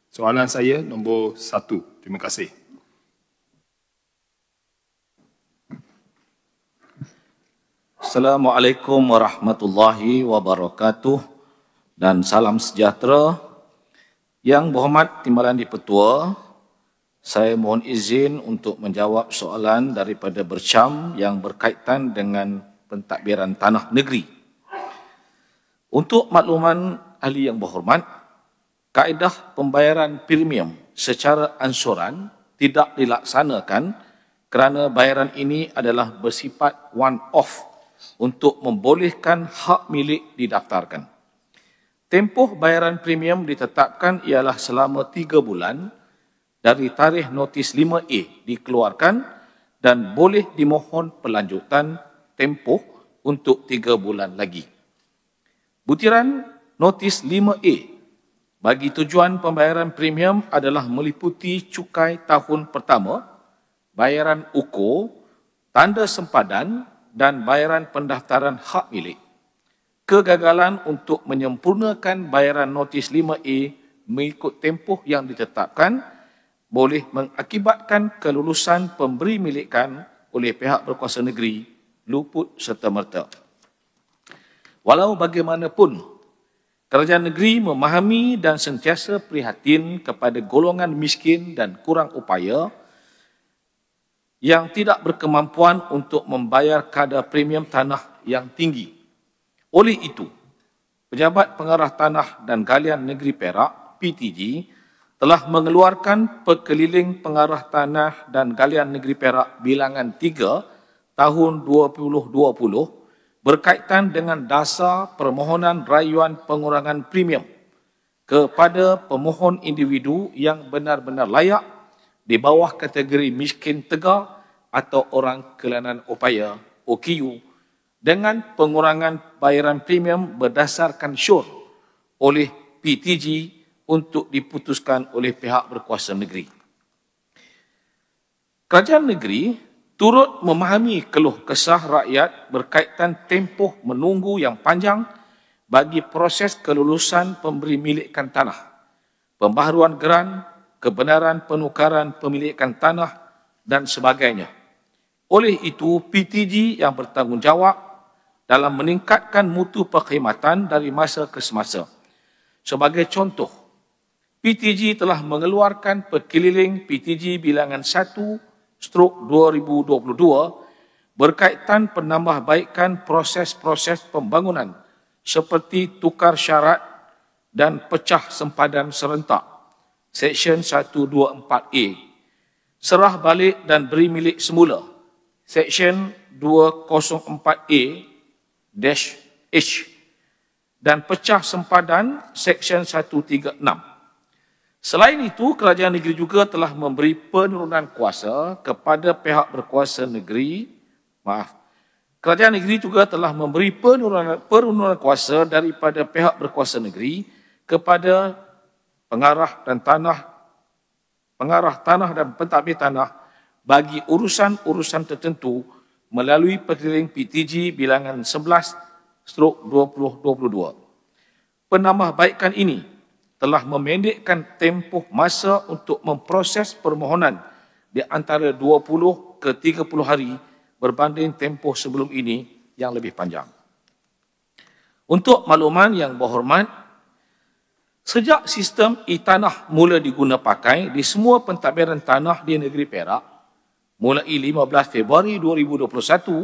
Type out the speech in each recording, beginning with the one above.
Soalan saya nombor 1. Terima kasih. Assalamualaikum warahmatullahi wabarakatuh dan salam sejahtera. Yang berhormat Timbalan Dipertua, saya mohon izin untuk menjawab soalan daripada Bercam yang berkaitan dengan pentadbiran tanah negeri. Untuk makluman ahli yang berhormat, kaedah pembayaran premium secara ansuran tidak dilaksanakan kerana bayaran ini adalah bersifat one-off untuk membolehkan hak milik didaftarkan. Tempoh bayaran premium ditetapkan ialah selama 3 bulan dari tarikh notis 5A dikeluarkan dan boleh dimohon pelanjutan tempoh untuk 3 bulan lagi. Butiran notis 5A bagi tujuan pembayaran premium adalah meliputi cukai tahun pertama, bayaran ukur, tanda sempadan dan bayaran pendaftaran hak milik. Kegagalan untuk menyempurnakan bayaran notis 5A mengikut tempoh yang ditetapkan boleh mengakibatkan kelulusan pemberi milikan oleh pihak berkuasa negeri luput serta-merta. Walau bagaimanapun, kerajaan negeri memahami dan sentiasa prihatin kepada golongan miskin dan kurang upaya yang tidak berkemampuan untuk membayar kadar premium tanah yang tinggi. Oleh itu, Pejabat Pengarah Tanah dan Galian Negeri Perak, PTG, telah mengeluarkan Perkeliling Pengarah Tanah dan Galian Negeri Perak bilangan 3 tahun 2020 berkaitan dengan dasar permohonan rayuan pengurangan premium kepada pemohon individu yang benar-benar layak di bawah kategori miskin tegar atau orang kelainan upaya OKU dengan pengurangan bayaran premium berdasarkan syur oleh PTG untuk diputuskan oleh pihak berkuasa negeri. Kerajaan negeri turut memahami keluh kesah rakyat berkaitan tempoh menunggu yang panjang bagi proses kelulusan pemberi milikan tanah, pembaharuan geran, kebenaran penukaran pemilikan tanah dan sebagainya. Oleh itu, PTG yang bertanggungjawab dalam meningkatkan mutu perkhidmatan dari masa ke semasa. Sebagai contoh, PTG telah mengeluarkan Perkeliling PTG bilangan 1/2022 berkaitan penambahbaikan proses-proses pembangunan seperti tukar syarat dan pecah sempadan serentak, Seksyen 124A, serah balik dan beri milik semula, Seksyen 204A-H, dan pecah sempadan Seksyen 136. Selain itu, kerajaan negeri juga telah memberi penurunan kuasa kepada pihak berkuasa negeri. Kerajaan negeri juga telah memberi penurunan kuasa daripada pihak berkuasa negeri kepada pengarah tanah dan pentadbir tanah bagi urusan-urusan tertentu melalui Perkeliling PTG bilangan 11/2022. Penambahbaikan ini telah memendekkan tempoh masa untuk memproses permohonan di antara 20 ke 30 hari berbanding tempoh sebelum ini yang lebih panjang. Untuk makluman yang berhormat, sejak sistem e-tanah mula diguna pakai di semua pentadbiran tanah di negeri Perak, mulai 15 Februari 2021,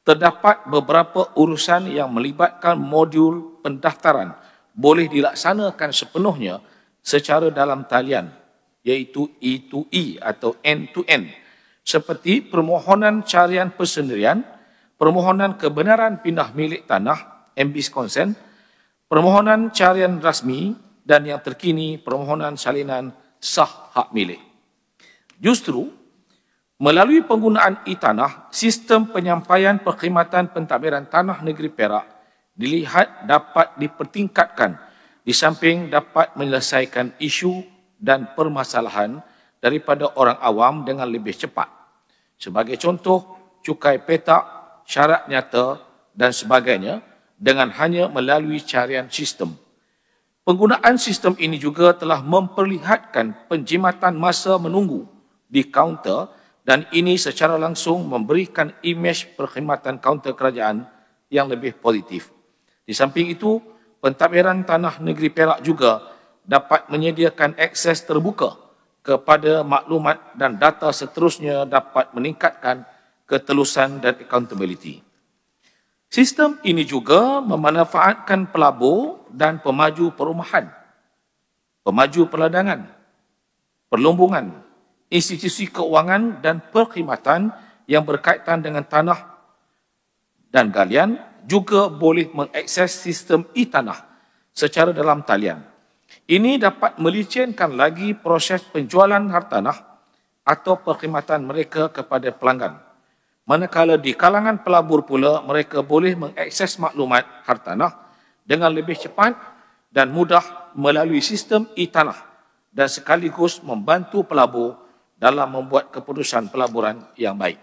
terdapat beberapa urusan yang melibatkan modul pendaftaran boleh dilaksanakan sepenuhnya secara dalam talian, iaitu E2E atau end-to-end, seperti permohonan carian persendirian, permohonan kebenaran pindah milik tanah, MB's consent, permohonan carian rasmi, dan yang terkini permohonan salinan sah hak milik. Justru, melalui penggunaan e-tanah, sistem penyampaian perkhidmatan pentadbiran tanah negeri Perak dilihat dapat dipertingkatkan di samping dapat menyelesaikan isu dan permasalahan daripada orang awam dengan lebih cepat. Sebagai contoh, cukai petak, syarat nyata dan sebagainya dengan hanya melalui carian sistem. Penggunaan sistem ini juga telah memperlihatkan penjimatan masa menunggu di kaunter dan ini secara langsung memberikan imej perkhidmatan kaunter kerajaan yang lebih positif. Di samping itu, pentadbiran tanah negeri Perak juga dapat menyediakan akses terbuka kepada maklumat dan data seterusnya dapat meningkatkan ketelusan dan accountability. Sistem ini juga memanfaatkan pelabur dan pemaju perumahan, pemaju perladangan, perlumbungan, institusi keuangan dan perkhidmatan yang berkaitan dengan tanah dan galian juga boleh mengakses sistem e-tanah secara dalam talian. Ini dapat melicinkan lagi proses penjualan hartanah atau perkhidmatan mereka kepada pelanggan. Manakala di kalangan pelabur pula, mereka boleh mengakses maklumat hartanah dengan lebih cepat dan mudah melalui sistem e-tanah dan sekaligus membantu pelabur dalam membuat keputusan pelaburan yang baik.